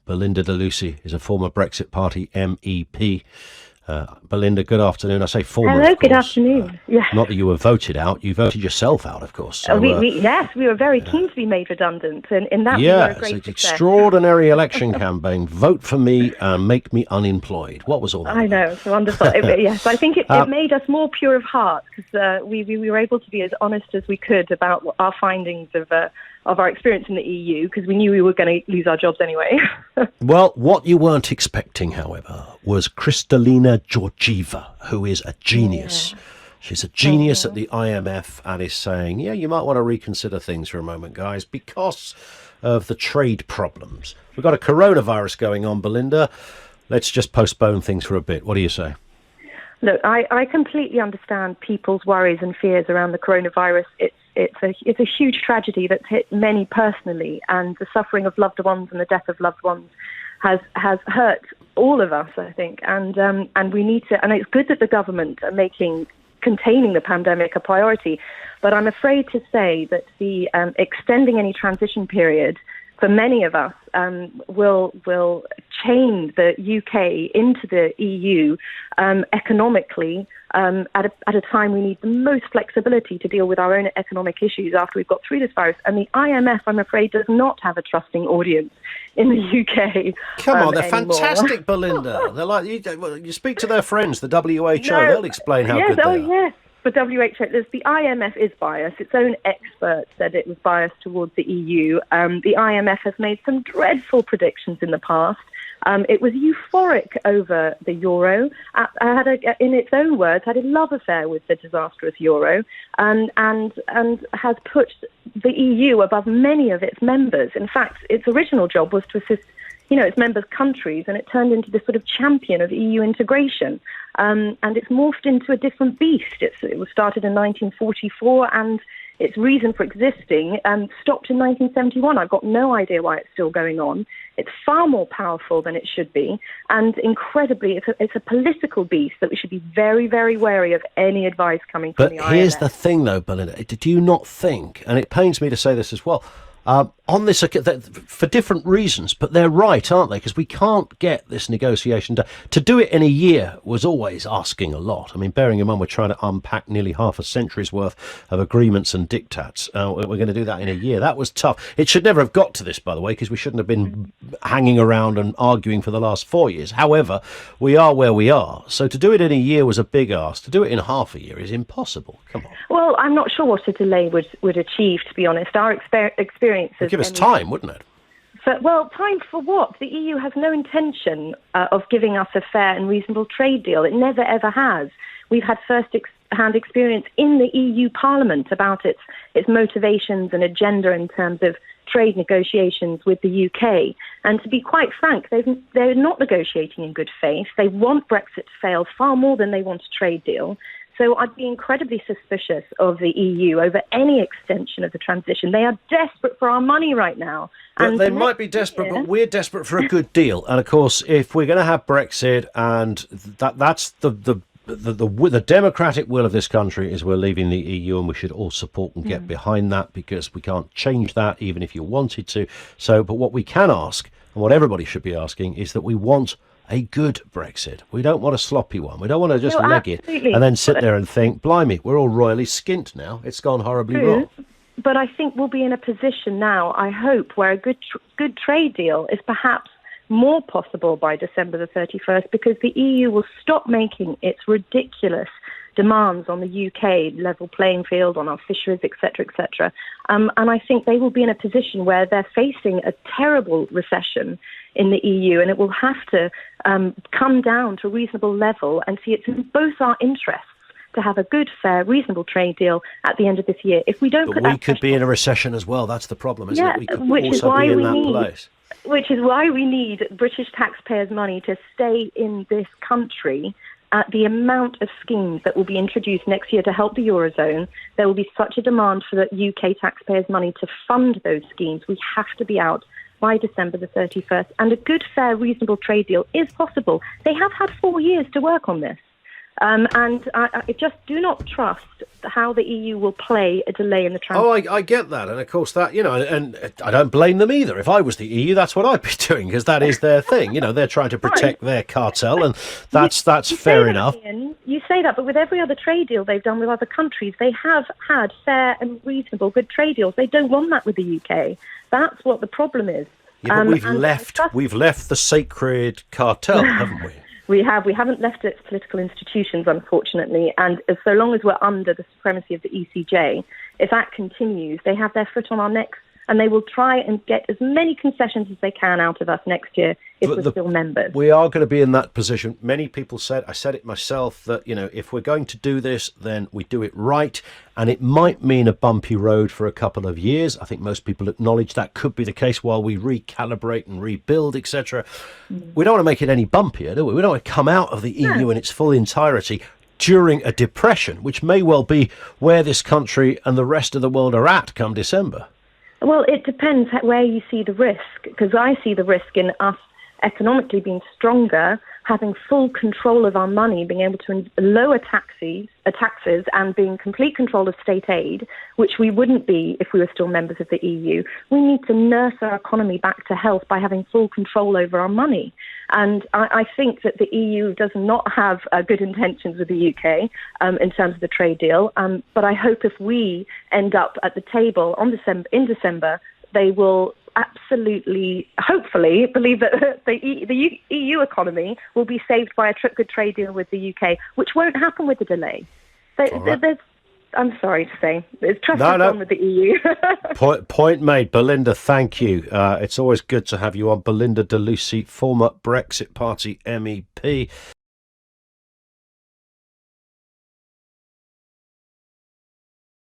Belinda DeLucy is a former Brexit Party MEP. Belinda, good afternoon. I say former, Hello, of good course. afternoon. Yes. Not that you were voted out. You voted yourself out, of course. So, Yes, we were very keen to be made redundant, and in that we were a it's great an success. extraordinary election campaign. Vote for me and make me unemployed. What was all that I about? know, it's wonderful. Yes, I think it made us more pure of heart because we were able to be as honest as we could about our findings of our experience in the EU because we knew we were going to lose our jobs anyway. Well, what you weren't expecting, however, was Kristalina Georgieva, who is a genius. Yeah. She's a genius at the IMF and is saying, you might want to reconsider things for a moment, guys, because of the trade problems. We've got a coronavirus going on, Belinda. Let's just postpone things for a bit. What do you say? Look, I completely understand people's worries and fears around the coronavirus. It's a huge tragedy that's hit many personally, and the suffering of loved ones and the death of loved ones has hurt all of us, I think. And we need to. And it's good that the government are making containing the pandemic a priority, but I'm afraid to say that the extending any transition period for many of us will chain the UK into the EU economically at a time we need the most flexibility to deal with our own economic issues after we've got through this virus. And the IMF, I'm afraid, does not have a trusting audience in the UK. Come on, they're anymore. fantastic, Belinda. They're like you speak to their friends, the WHO. No, they'll explain how good they are. Yes. The WHO, the IMF is biased. Its own experts said it was biased towards the EU. The IMF has made some dreadful predictions in the past. It was euphoric over the euro. In its own words, had a love affair with the disastrous euro, and has put the EU above many of its members. In fact, its original job was to assist its member countries, and it turned into this sort of champion of EU integration. And it's morphed into a different beast. It was started in 1944, and its reason for existing stopped in 1971. I've got no idea why it's still going on. It's far more powerful than it should be, and incredibly, it's a political beast that we should be very, very wary of any advice coming from the IMF. But here's the thing, though, Belinda. Do you not think, and it pains me to say this as well, on this, for different reasons, but they're right, aren't they? Because we can't get this negotiation done. To do it in a year was always asking a lot. I mean, bearing in mind we're trying to unpack nearly half a century's worth of agreements and dictats. We're going to do that in a year. That was tough. It should never have got to this, by the way, because we shouldn't have been hanging around and arguing for the last 4 years. However, we are where we are. So to do it in a year was a big ask. To do it in half a year is impossible. Come on. Well, I'm not sure what a delay would achieve, to be honest. Our experiences... Give us time, wouldn't it? Well, time for what? The EU has no intention of giving us a fair and reasonable trade deal. It never, ever has. We've had first-hand experience in the EU Parliament about its motivations and agenda in terms of trade negotiations with the UK. And to be quite frank, they're not negotiating in good faith. They want Brexit to fail far more than they want a trade deal. So I'd be incredibly suspicious of the EU over any extension of the transition. They are desperate for our money right now. And they might be desperate, but we're desperate for a good deal. And of course, if we're going to have Brexit, and that's the democratic will of this country is we're leaving the EU, and we should all support and get behind that, because we can't change that even if you wanted to. So, but what we can ask, and what everybody should be asking, is that we want a good Brexit. We don't want a sloppy one. We don't want to just leg it and then sit there and think, blimey, we're all royally skint now. It's gone horribly wrong. But I think we'll be in a position now, I hope, where a good trade deal is perhaps more possible by December the 31st, because the EU will stop making its ridiculous demands on the UK level playing field, on our fisheries, etc., etc. And I think they will be in a position where they're facing a terrible recession in the EU, and it will have to come down to a reasonable level and see it's in both our interests to have a good, fair, reasonable trade deal at the end of this year. If we don't, we could be in a recession as well. That's the problem, isn't it? We could also be in that place. Which is why we need British taxpayers' money to stay in this country. The amount of schemes that will be introduced next year to help the Eurozone, there will be such a demand for the UK taxpayers' money to fund those schemes. We have to be out by December the 31st. And a good, fair, reasonable trade deal is possible. They have had 4 years to work on this. And I just do not trust how the EU will play a delay in the transition. Oh, I get that, and of course that, and I don't blame them either. If I was the EU, that's what I'd be doing, because that is their thing. They're trying to protect their cartel, and that's fair enough. Ian, you say that, but with every other trade deal they've done with other countries, they have had fair and reasonable, good trade deals. They don't want that with the UK. That's what the problem is. Yeah, but we've left the sacred cartel, haven't we? We haven't left its political institutions, unfortunately, and so long as we're under the supremacy of the ECJ, if that continues, they have their foot on our necks, and they will try and get as many concessions as they can out of us next year if we're still members. We are going to be in that position. Many people I said it myself, that, if we're going to do this, then we do it right. And it might mean a bumpy road for a couple of years. I think most people acknowledge that could be the case while we recalibrate and rebuild, etc. We don't want to make it any bumpier, do we? We don't want to come out of the EU in its full entirety during a depression, which may well be where this country and the rest of the world are at come December. Well, it depends where you see the risk, because I see the risk in us economically being stronger, having full control of our money, being able to lower taxes and being complete control of state aid, which we wouldn't be if we were still members of the EU. We need to nurse our economy back to health by having full control over our money. And I think that the EU does not have good intentions with the UK in terms of the trade deal. But I hope if we end up at the table in December, they will absolutely, hopefully, believe that the EU economy will be saved by a good trade deal with the UK, which won't happen with the delay. I'm sorry to say, there's trespass on with the EU. Point made. Belinda, thank you. It's always good to have you on. Belinda de Lucy, former Brexit Party MEP.